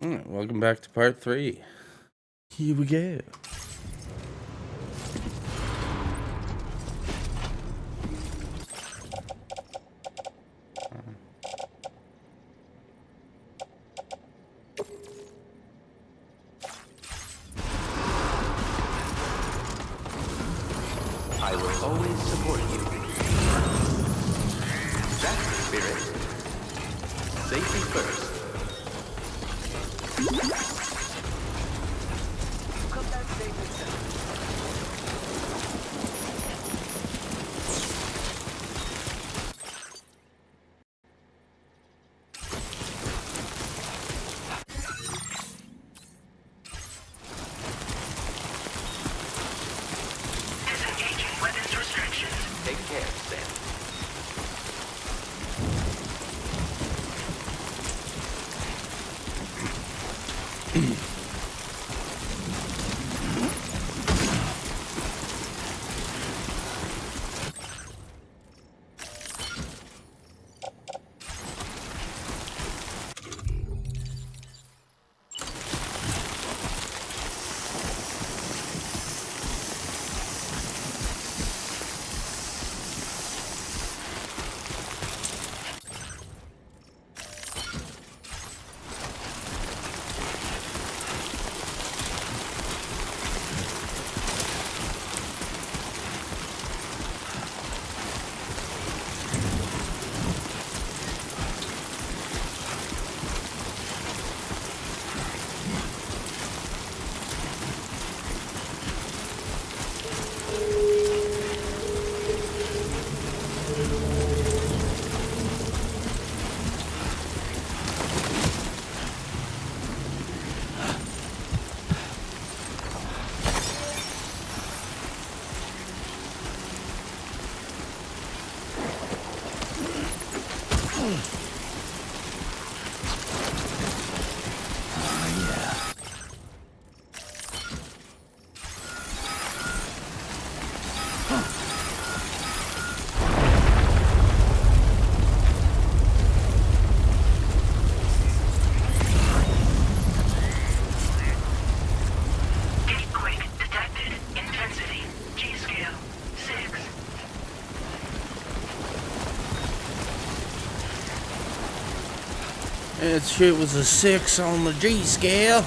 All right, welcome back to part 3. Here we go. I will always support you. That's the spirit. Safety first. Come back safe and sound. Disengaging weapons restrictions. Take care, Sam. Earthquake detected. Intensity. G-scale. 6. That shit was a 6 on the G scale.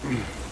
Right.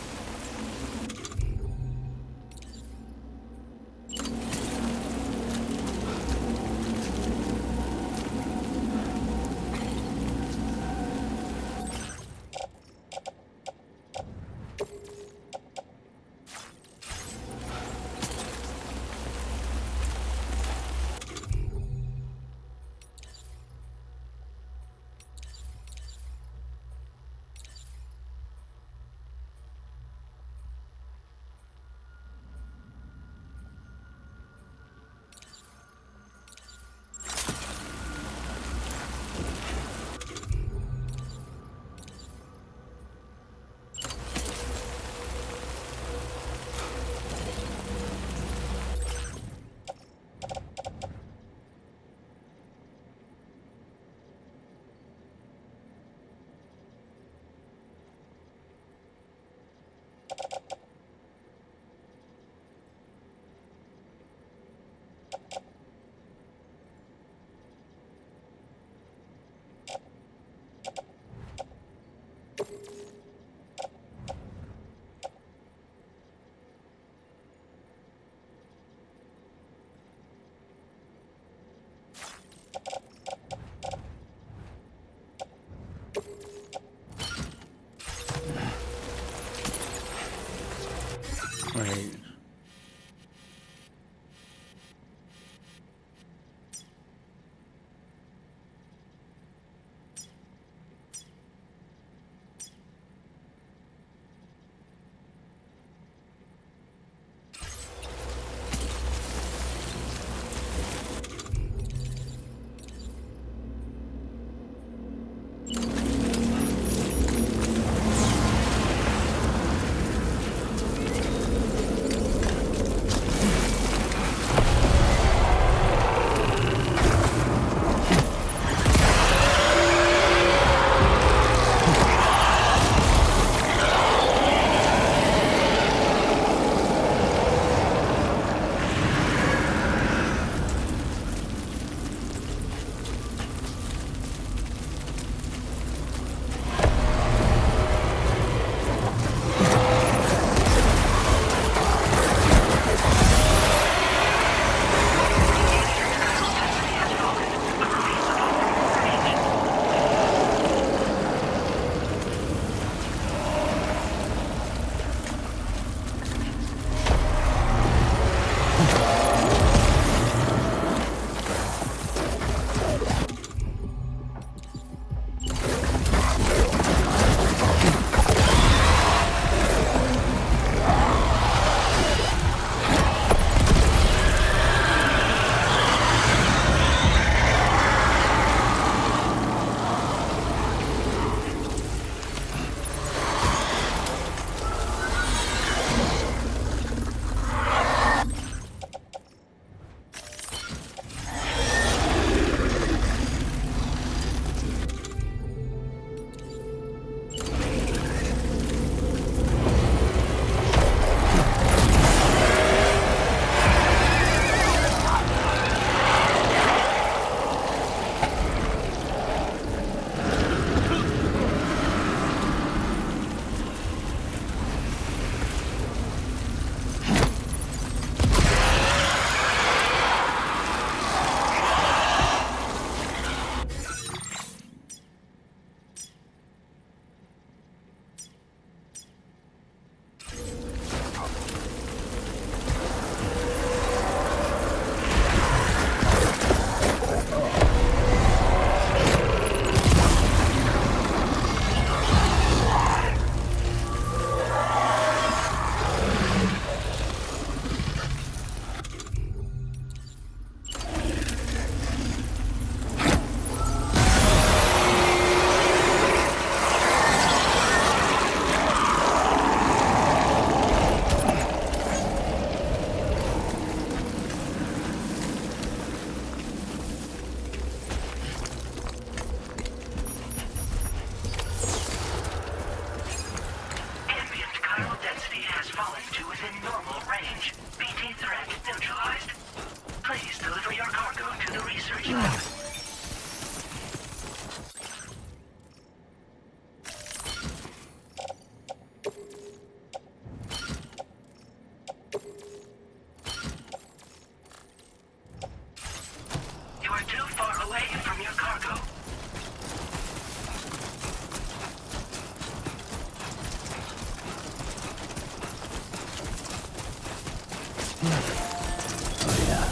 Oh yeah.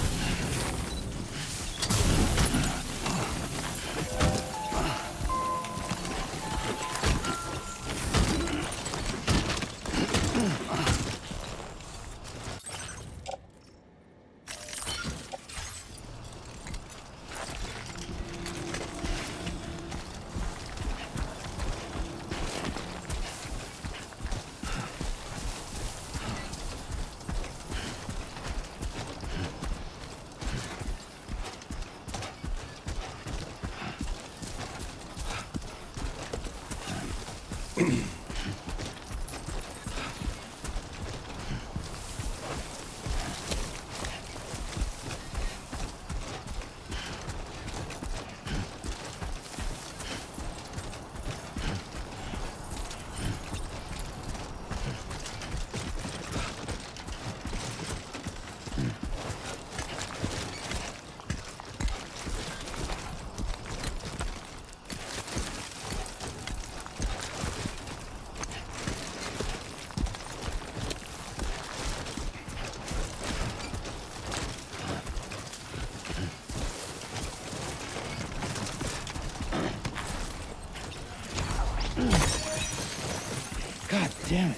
God damn it.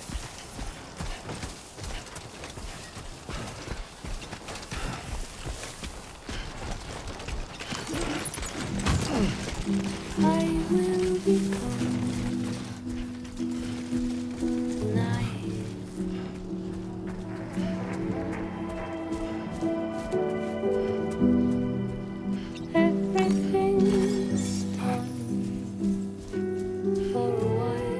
I will be gone tonight. Everything's done for a while.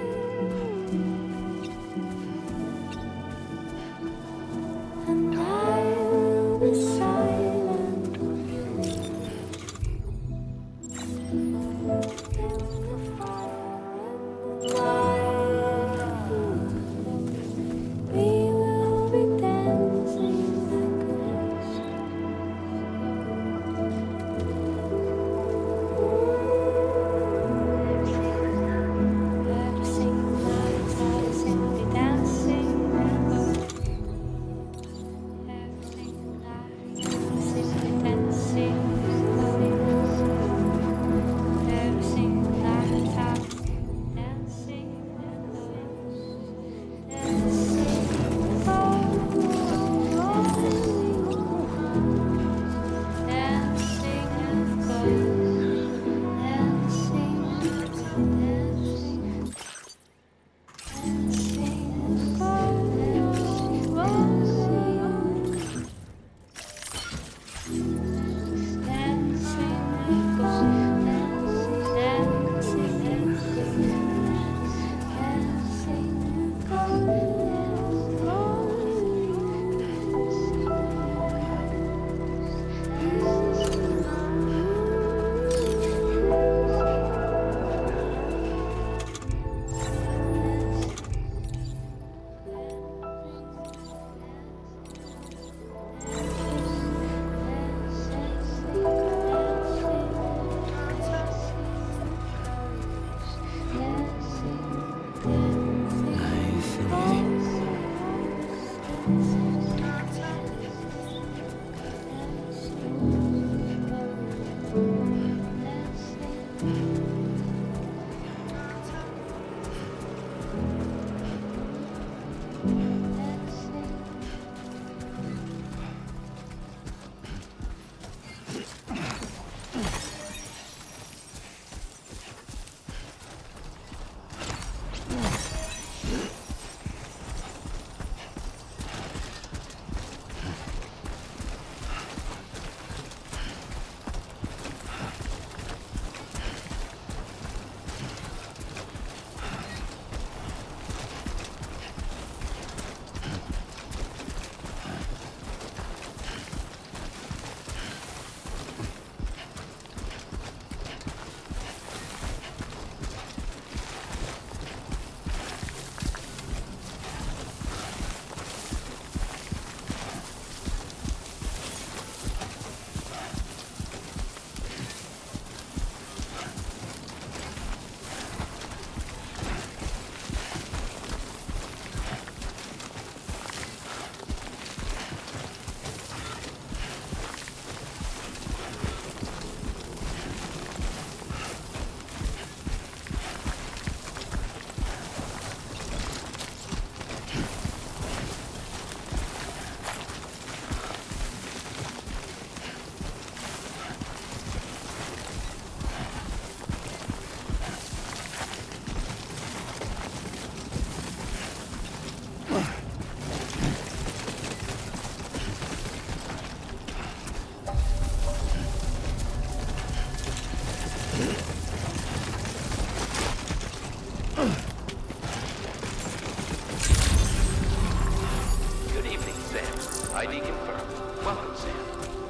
ID confirmed. Welcome, Sam.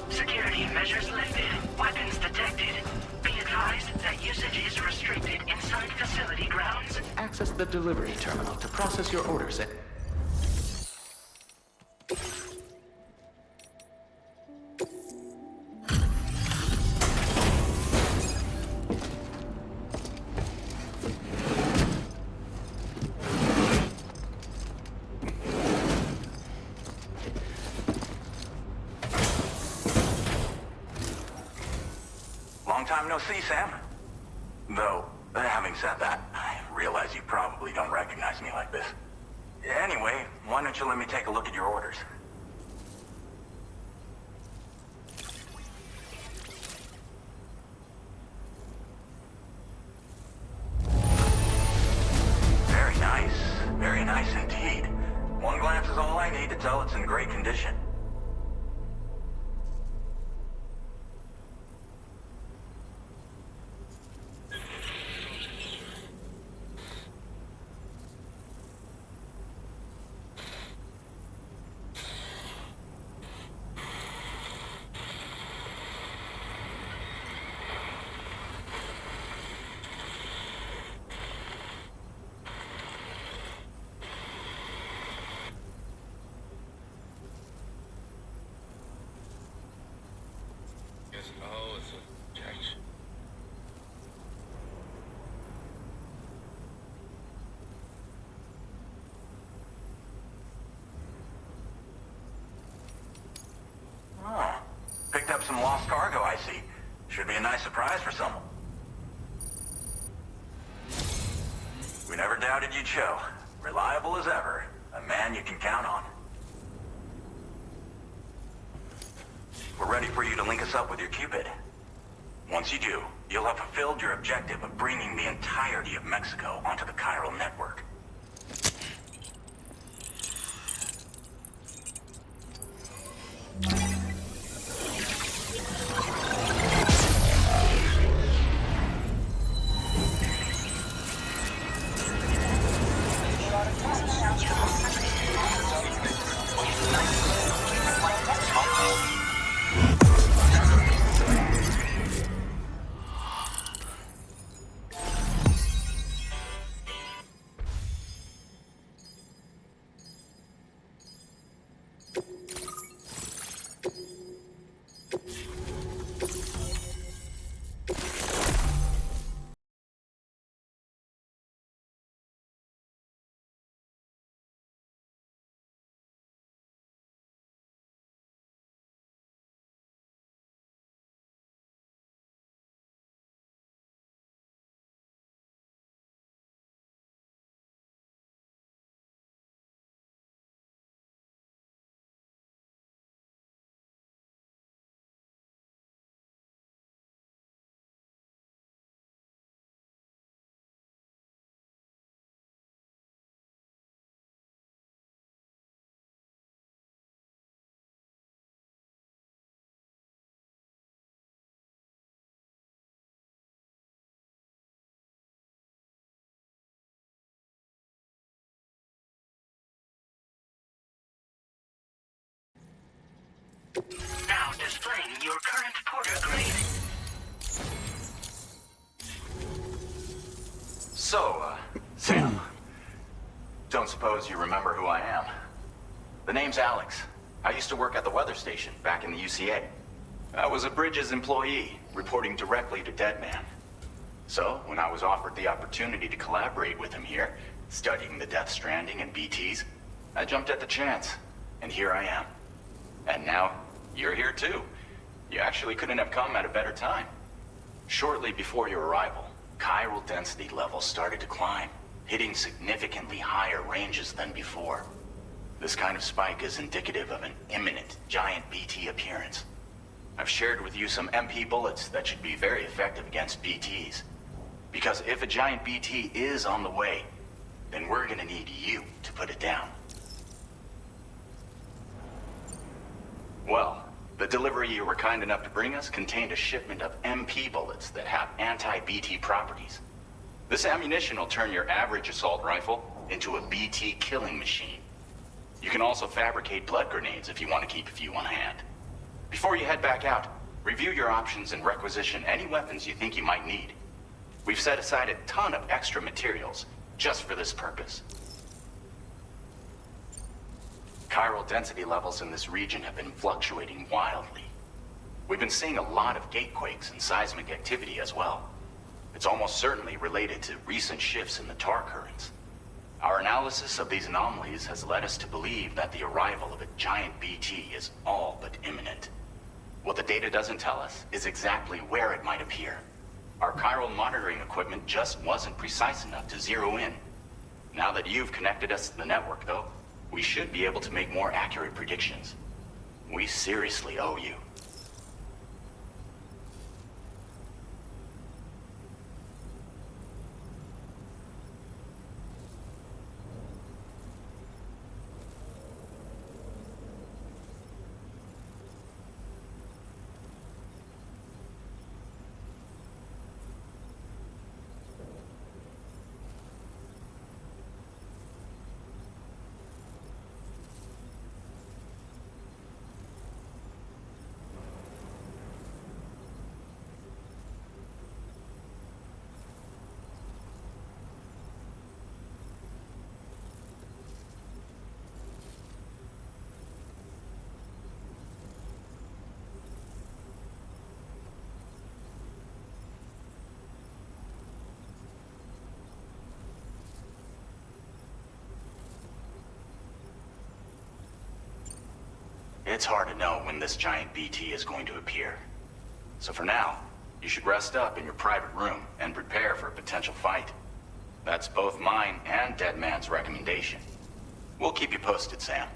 Security measures lifted. Weapons detected. Be advised that usage is restricted inside facility grounds. Access the delivery terminal to process your orders at... Long time no see, Sam. Though, having said that, I realize you probably don't recognize me like this. Anyway, why don't you let me take a look at your orders? Very nice indeed. One glance is all I need to tell it's in great condition. Oh, it's a judge. Oh, picked up some lost cargo, I see. Should be a nice surprise for someone. We never doubted you'd show. Reliable as ever. A man you can count on. We're ready for you to link us up with your Cupid. Once you do, you'll have fulfilled your objective of bringing the entirety of Mexico onto the chiral network. Now displaying your current porter grade. So, Sam, don't suppose you remember who I am? The name's Alex. I used to work at the weather station back in the UCA. I was a Bridges employee, reporting directly to Deadman. So, when I was offered the opportunity to collaborate with him here, studying the Death Stranding and BTs, I jumped at the chance, and here I am. And now, you're here too. You actually couldn't have come at a better time. Shortly before your arrival, chiral density levels started to climb, hitting significantly higher ranges than before. This kind of spike is indicative of an imminent giant BT appearance. I've shared with you some MP bullets that should be very effective against BTs. Because if a giant BT is on the way, then we're gonna need you to put it down. Well, the delivery you were kind enough to bring us contained a shipment of MP bullets that have anti-BT properties. This ammunition will turn your average assault rifle into a BT killing machine. You can also fabricate blood grenades if you want to keep a few on hand. Before you head back out, review your options and requisition any weapons you think you might need. We've set aside a ton of extra materials just for this purpose. Chiral density levels in this region have been fluctuating wildly. We've been seeing a lot of gatequakes and seismic activity as well. It's almost certainly related to recent shifts in the tar currents. Our analysis of these anomalies has led us to believe that the arrival of a giant BT is all but imminent. What the data doesn't tell us is exactly where it might appear. Our chiral monitoring equipment just wasn't precise enough to zero in. Now that you've connected us to the network, though, we should be able to make more accurate predictions. We seriously owe you. It's hard to know when this giant BT is going to appear. So for now, you should rest up in your private room and prepare for a potential fight. That's both mine and Deadman's recommendation. We'll keep you posted, Sam.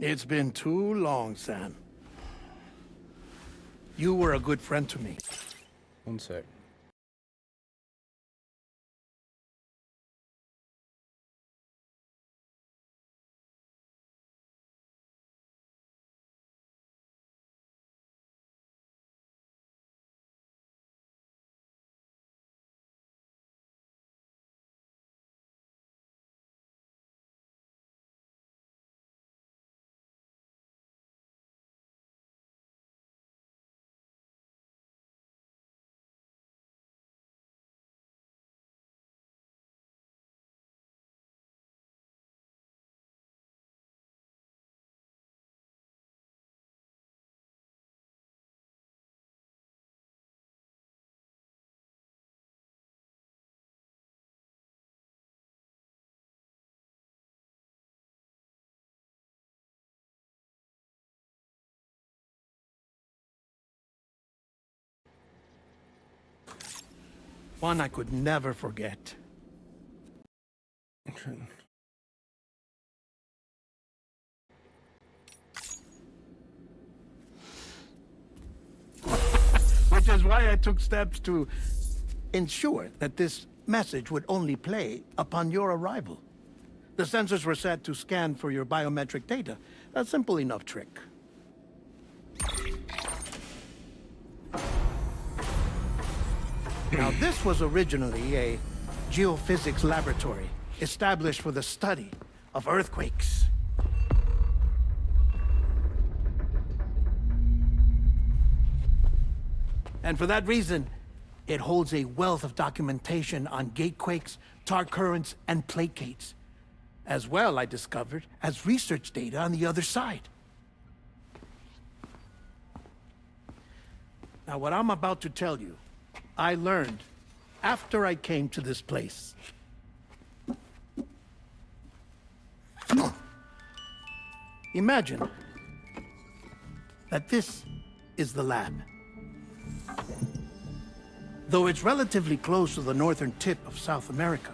It's been too long, Sam. You were a good friend to me. One sec. One I could never forget. Which is why I took steps to ensure that this message would only play upon your arrival. The sensors were set to scan for your biometric data. A simple enough trick. Now, this was originally a geophysics laboratory established for the study of earthquakes. And for that reason, it holds a wealth of documentation on gatequakes, tar currents, and placates. As well, I discovered, as research data on the other side. Now, what I'm about to tell you, I learned after I came to this place. Imagine that this is the lab. Though it's relatively close to the northern tip of South America,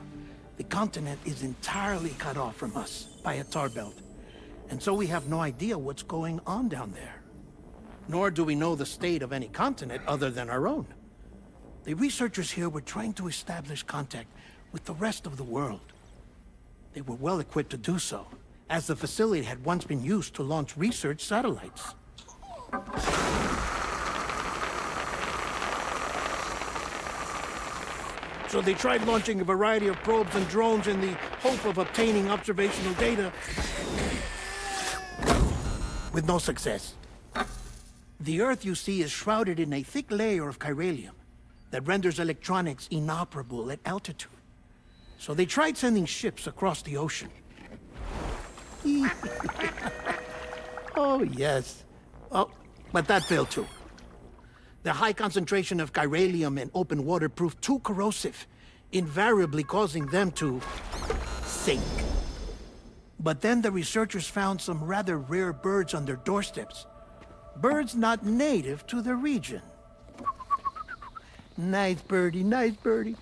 the continent is entirely cut off from us by a tar belt. And so we have no idea what's going on down there. Nor do we know the state of any continent other than our own. The researchers here were trying to establish contact with the rest of the world. They were well equipped to do so, as the facility had once been used to launch research satellites. So they tried launching a variety of probes and drones in the hope of obtaining observational data, with no success. The Earth, you see, is shrouded in a thick layer of chiralium that renders electronics inoperable at altitude. So they tried sending ships across the ocean. Oh, yes. Oh, but that failed too. The high concentration of chiralium in open water proved too corrosive, invariably causing them to sink. But then the researchers found some rather rare birds on their doorsteps. Birds not native to the region. Nice birdie, nice birdie.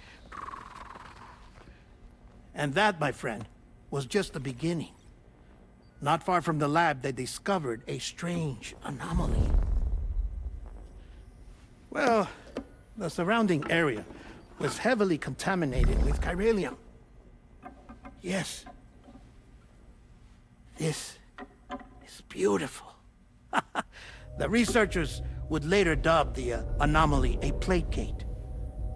And that, my friend, was just the beginning. Not far from the lab, they discovered a strange anomaly. Well, the surrounding area was heavily contaminated with chiralium. Yes. This is beautiful. The researchers would later dub the anomaly a plate gate.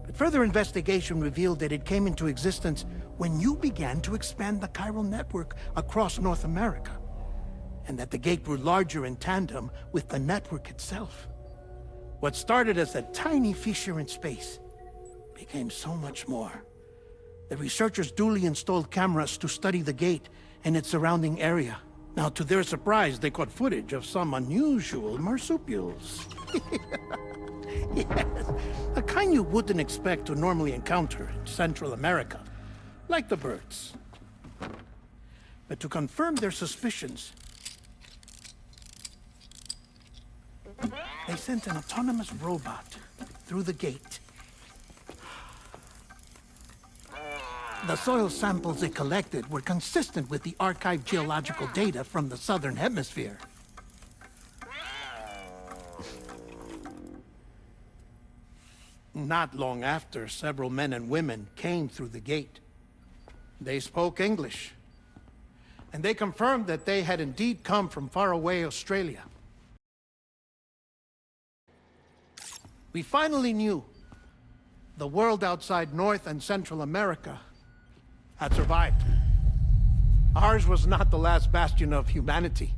But further investigation revealed that it came into existence when you began to expand the chiral network across North America, and that the gate grew larger in tandem with the network itself. What started as a tiny fissure in space became so much more. The researchers duly installed cameras to study the gate and its surrounding area. Now, to their surprise, they caught footage of some unusual marsupials. Yes, the kind you wouldn't expect to normally encounter in Central America, like the birds. But to confirm their suspicions, they sent an autonomous robot through the gate. The soil samples it collected were consistent with the archived geological data from the southern hemisphere. Not long after, several men and women came through the gate. They spoke English, and they confirmed that they had indeed come from faraway Australia. We finally knew the world outside North and Central America had survived. Ours was not the last bastion of humanity,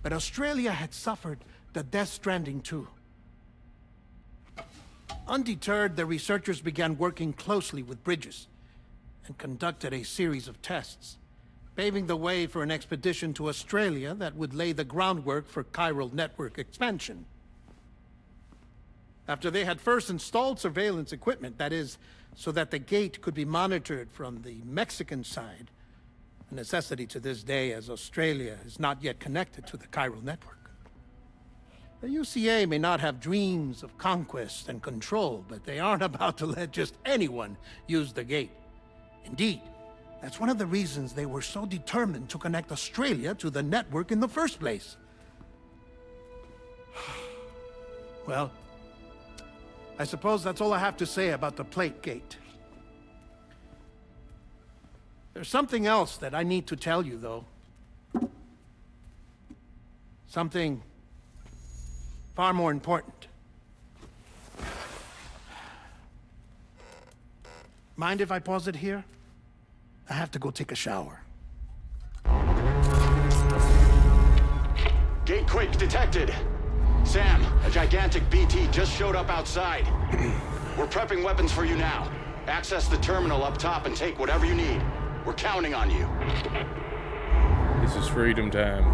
but Australia had suffered the death stranding too. Undeterred, the researchers began working closely with Bridges and conducted a series of tests, paving the way for an expedition to Australia that would lay the groundwork for chiral network expansion. After they had first installed surveillance equipment, that is, so that the gate could be monitored from the Mexican side, a necessity to this day as Australia is not yet connected to the chiral network. The UCA may not have dreams of conquest and control, but they aren't about to let just anyone use the gate. Indeed, that's one of the reasons they were so determined to connect Australia to the network in the first place. Well, I suppose that's all I have to say about the plate gate. There's something else that I need to tell you, though. Something far more important. Mind if I pause it here? I have to go take a shower. Gate quake detected. Sam, a gigantic BT just showed up outside. We're prepping weapons for you now. Access the terminal up top and take whatever you need. We're counting on you. This is freedom time.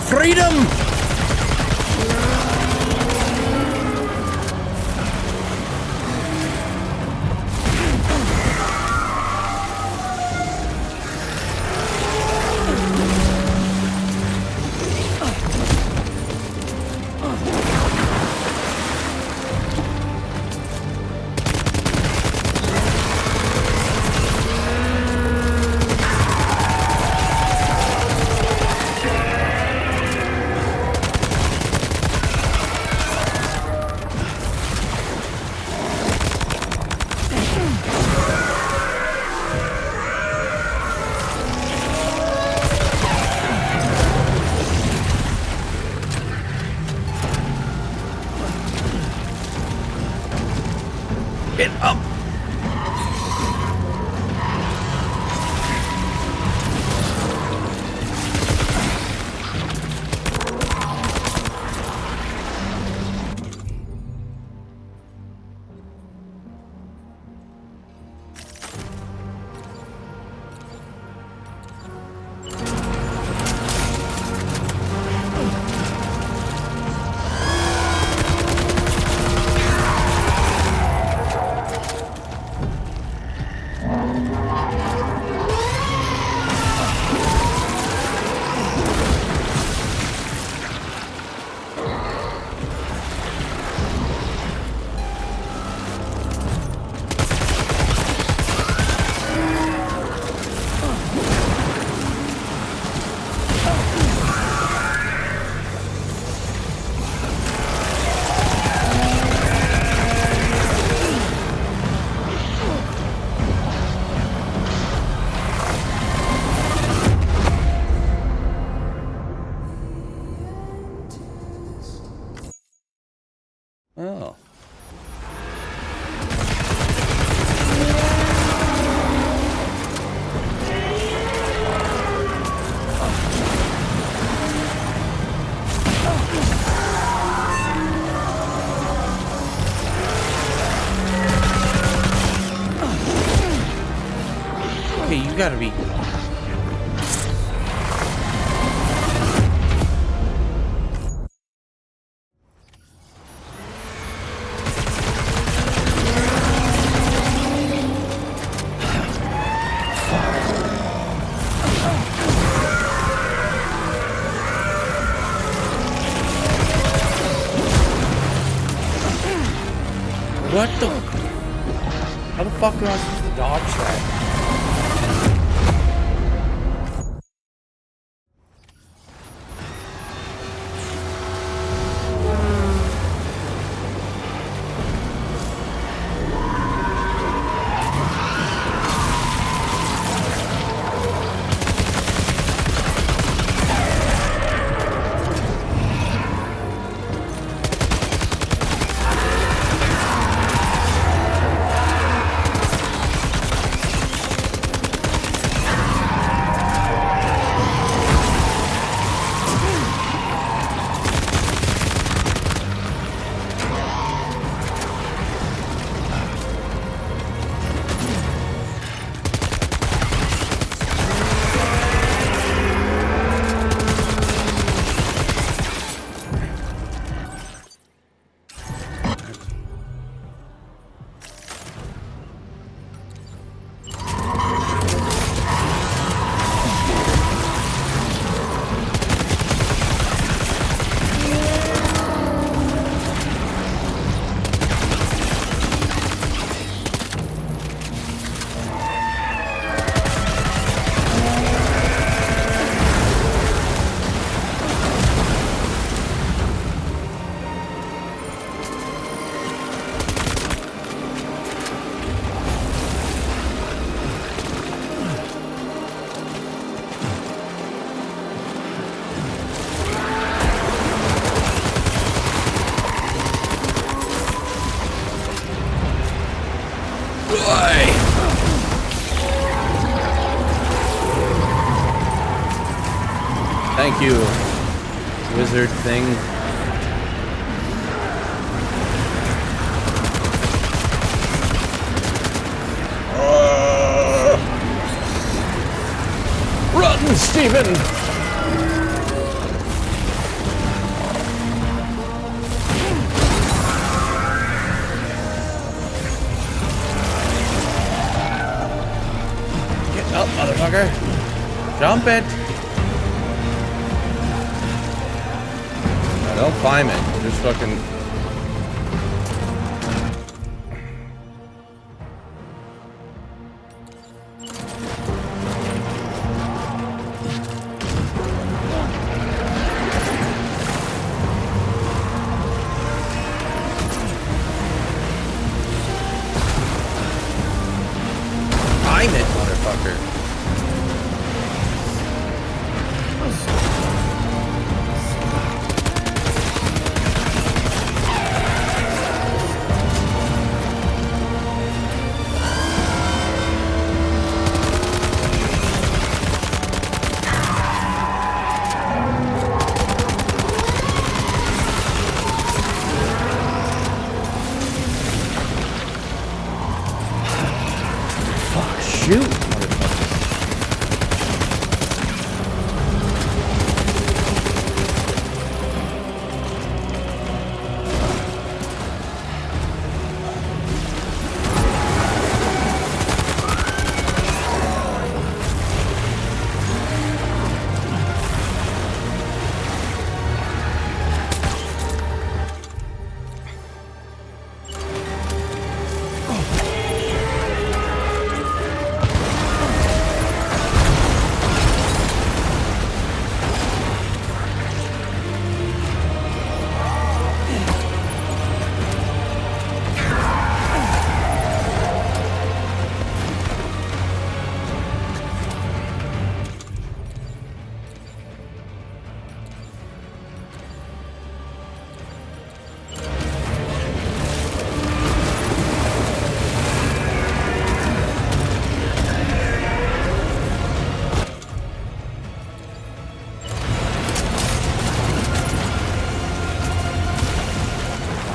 for freedom! Get up! Oh. Okay, you gotta be... What the... How the fuck am I supposed to dodge that? Thank you, wizard thing. Run, Stephen! motherfucker. Jump it. No, don't climb it. Just fucking. Climb it, motherfucker. Shoot, motherfucker.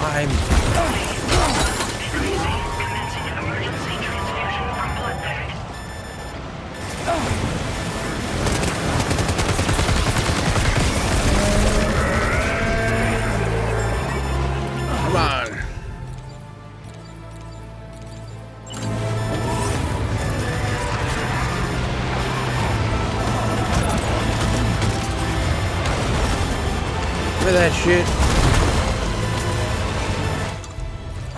I'm. Commencing emergency transfusion from blood bag. Come on. Look at that shit.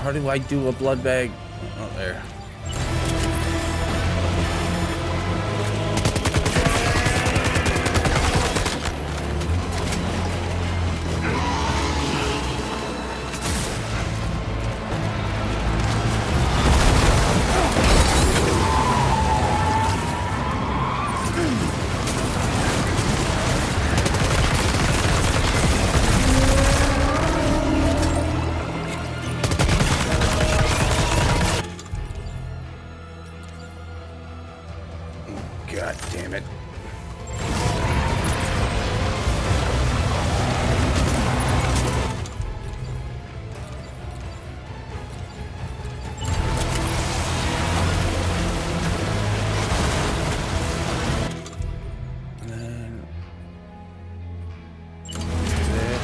How do I do a blood bag? Oh, there. God damn it. And then this.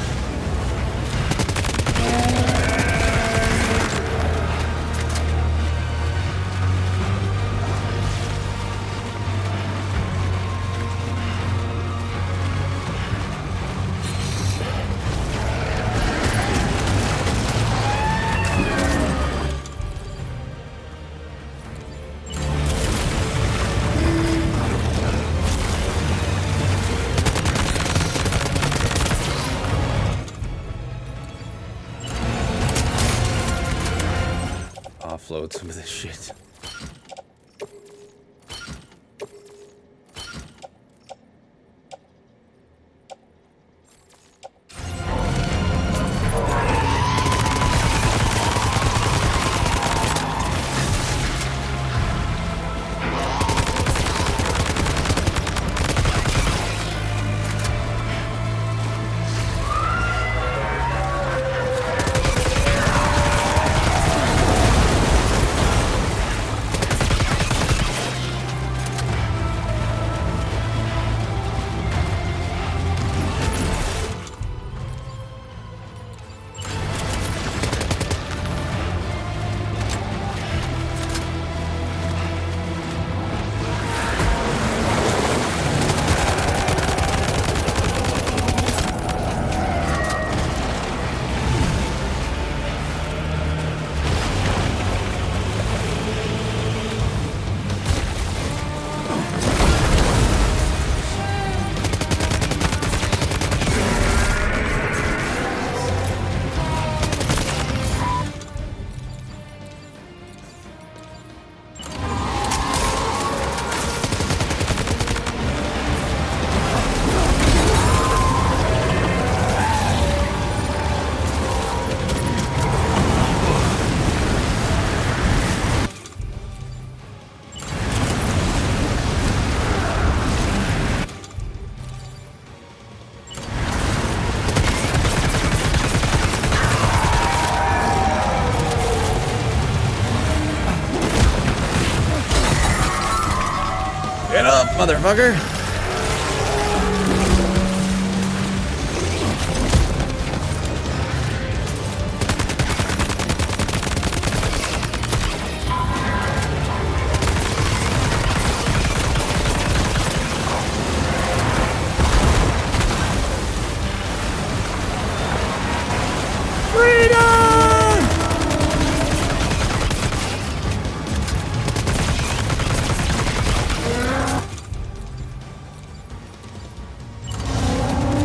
Offload some of this shit. Motherfucker.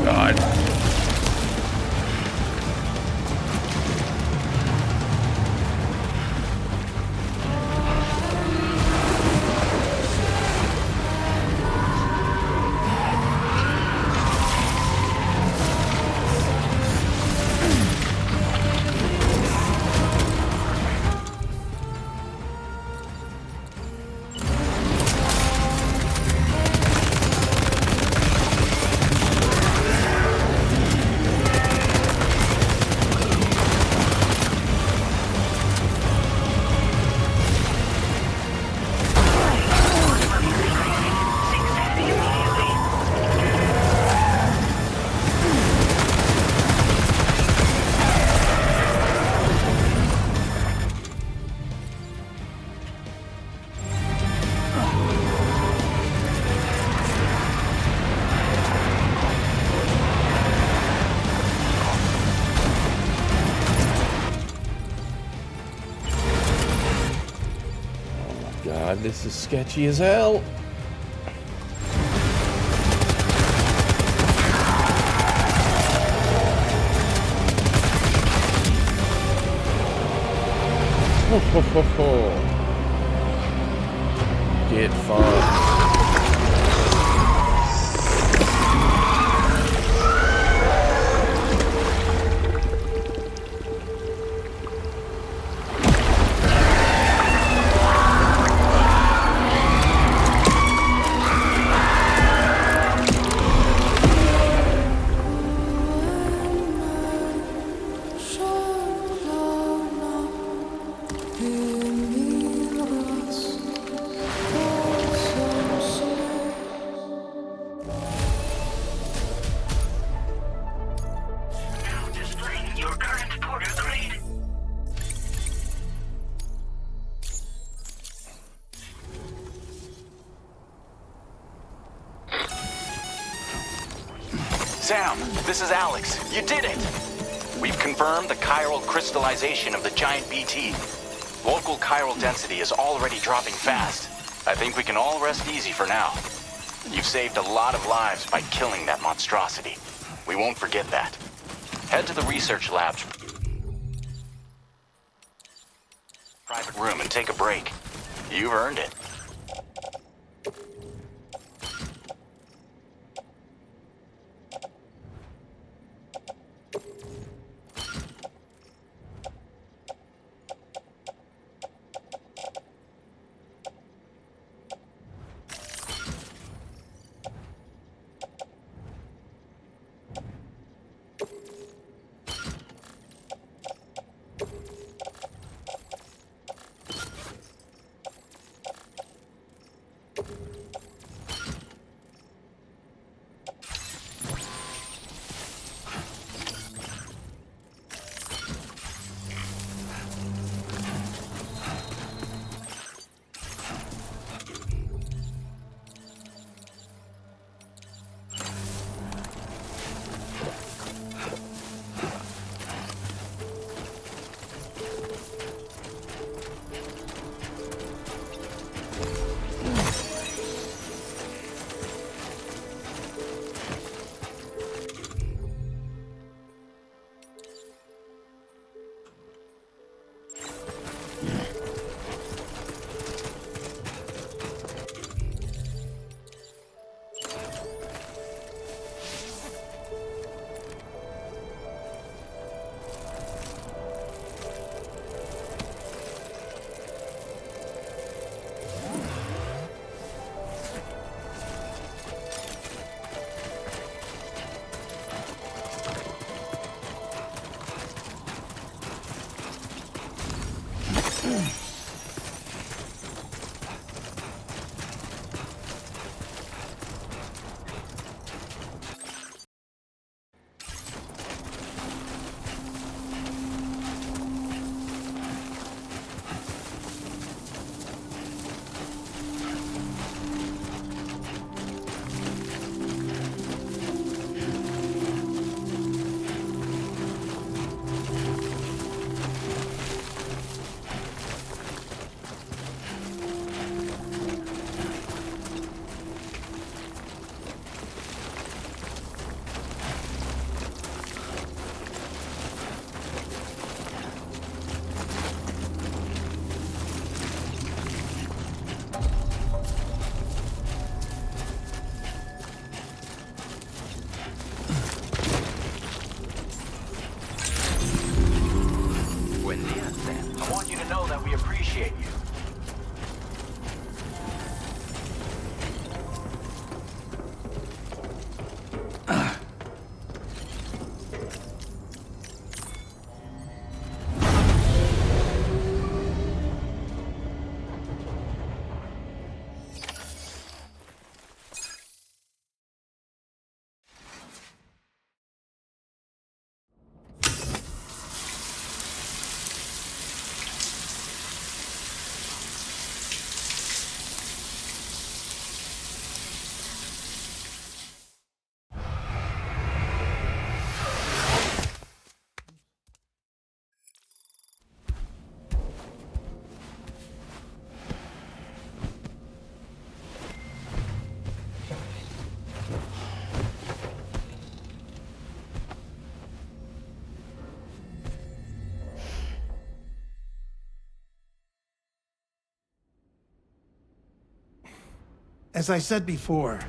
God. God, this is sketchy as hell. Ho, ho, ho, ho. Get fucked. Now displaying your current porter grade. Sam, this is Alex. You did it! We've confirmed the chiral crystallization of the giant BT. Local chiral density is already dropping fast. I think we can all rest easy for now. You've saved a lot of lives by killing that monstrosity. We won't forget that. Head to the research lab's private room and take a break. You've earned it. appreciate you. As I said before,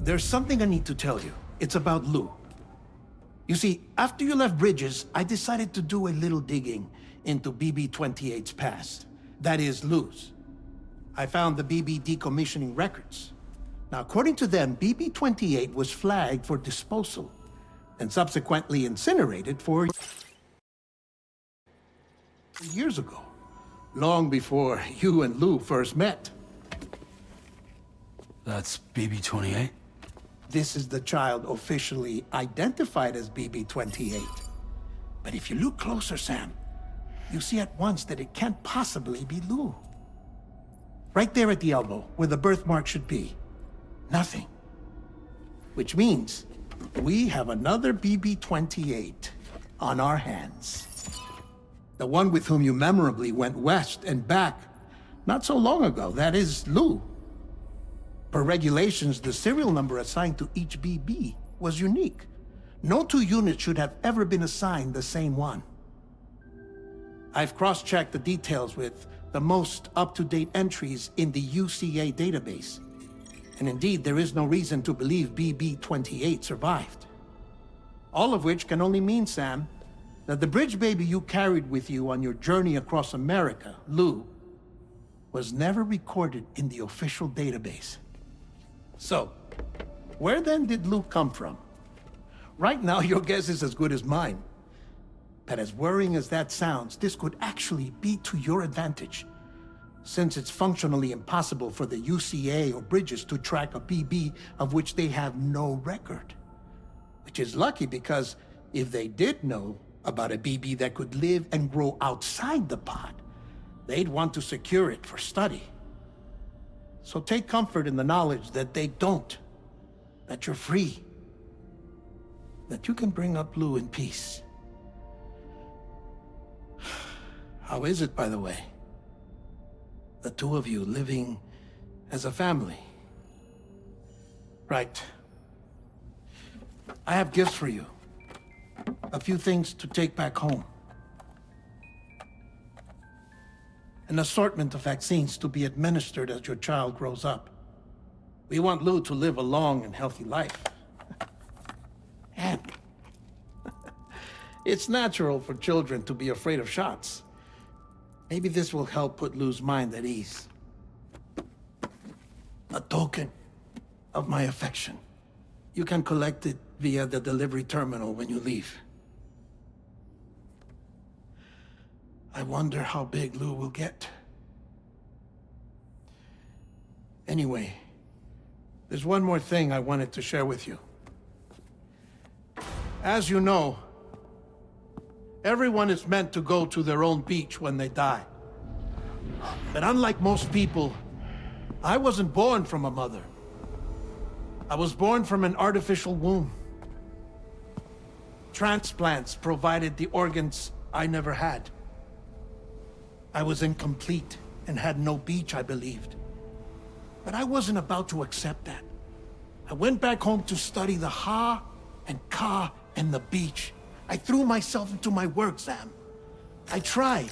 there's something I need to tell you. It's about Lou. You see, after you left Bridges, I decided to do a little digging into BB-28's past. That is, Lou's. I found the BB decommissioning records. Now, according to them, BB-28 was flagged for disposal and subsequently incinerated 4 years ago, long before you and Lou first met. That's BB-28? This is the child officially identified as BB-28. But if you look closer, Sam, you see at once that it can't possibly be Lou. Right there at the elbow, where the birthmark should be. Nothing. Which means we have another BB-28 on our hands. The one with whom you memorably went west and back not so long ago. That is Lou. Per regulations, the serial number assigned to each BB was unique. No two units should have ever been assigned the same one. I've cross-checked the details with the most up-to-date entries in the UCA database. And indeed, there is no reason to believe BB-28 survived. All of which can only mean, Sam, that the bridge baby you carried with you on your journey across America, Lou, was never recorded in the official database. So, where then did Lou come from? Right now, your guess is as good as mine. But as worrying as that sounds, this could actually be to your advantage, since it's functionally impossible for the UCA or Bridges to track a BB of which they have no record. Which is lucky because if they did know about a BB that could live and grow outside the pod, they'd want to secure it for study. So take comfort in the knowledge that they don't, that you're free, that you can bring up Lou in peace. How is it, by the way? The two of you living as a family? Right. I have gifts for you. A few things to take back home. An assortment of vaccines to be administered as your child grows up. We want Lou to live a long and healthy life. And it's natural for children to be afraid of shots. Maybe this will help put Lou's mind at ease. A token of my affection. You can collect it via the delivery terminal when you leave. I wonder how big Lou will get. Anyway, there's one more thing I wanted to share with you. As you know, everyone is meant to go to their own beach when they die. But unlike most people, I wasn't born from a mother. I was born from an artificial womb. Transplants provided the organs I never had. I was incomplete and had no beach, I believed. But I wasn't about to accept that. I went back home to study the Ha and Ka and the beach. I threw myself into my work, Sam. I tried.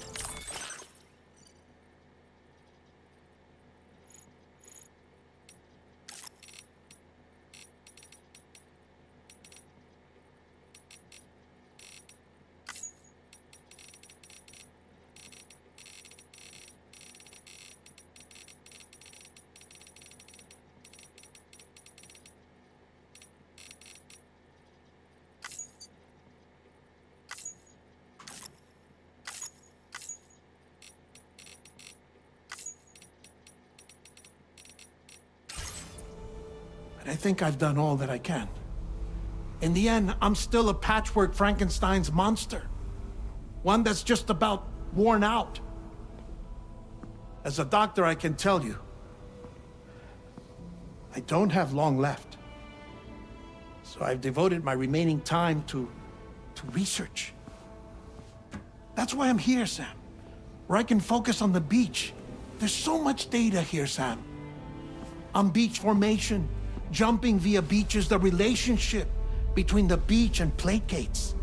But I think I've done all that I can. In the end, I'm still a patchwork Frankenstein's monster. One that's just about worn out. As a doctor, I can tell you, I don't have long left. So I've devoted my remaining time to research. That's why I'm here, Sam. Where I can focus on the beach. There's so much data here, Sam. On beach formation, jumping via beaches, the relationship between the beach and plate gates.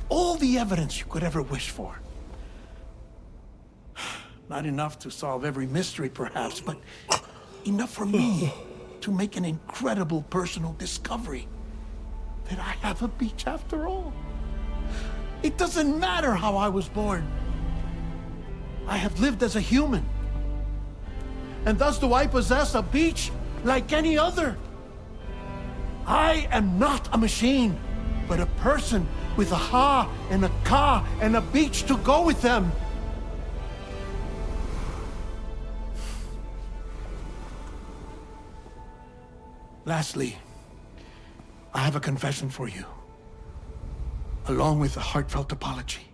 All the evidence you could ever wish for. Not enough to solve every mystery, perhaps, but enough for me to make an incredible personal discovery. That I have a beach after all. It doesn't matter how I was born. I have lived as a human. And thus do I possess a beach like any other. I am not a machine, but a person with a ha and a ka and a beach to go with them. Lastly, I have a confession for you, along with a heartfelt apology.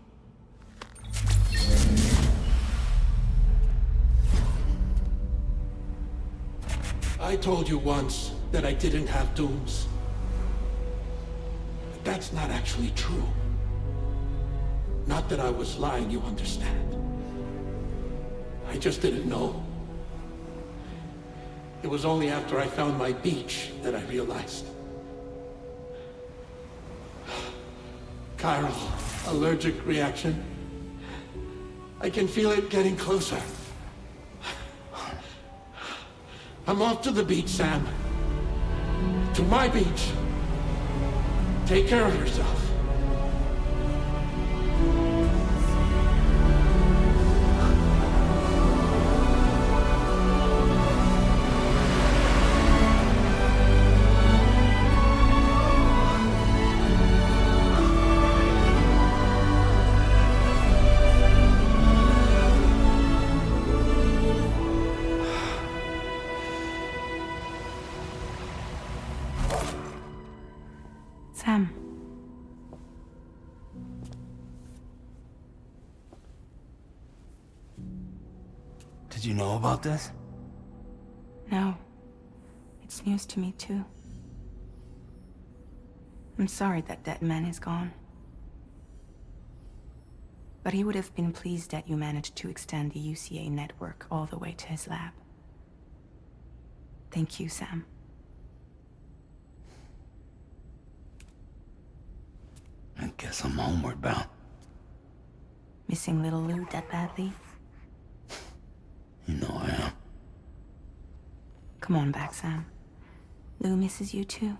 I told you once that I didn't have dooms. But that's not actually true. Not that I was lying, you understand. I just didn't know. It was only after I found my beach that I realized. Chiral allergic reaction. I can feel it getting closer. I'm off to the beach, Sam. To my beach. Take care of yourself. Sam. Did you know about this? No. It's news to me, too. I'm sorry that that man is gone. But he would have been pleased that you managed to extend the UCA network all the way to his lab. Thank you, Sam. I guess I'm homeward bound. Missing little Lou that badly? You know I am. Come on back, Sam. Lou misses you too.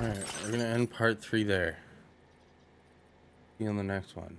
Alright, we're gonna end part 3 there. See you on the next one.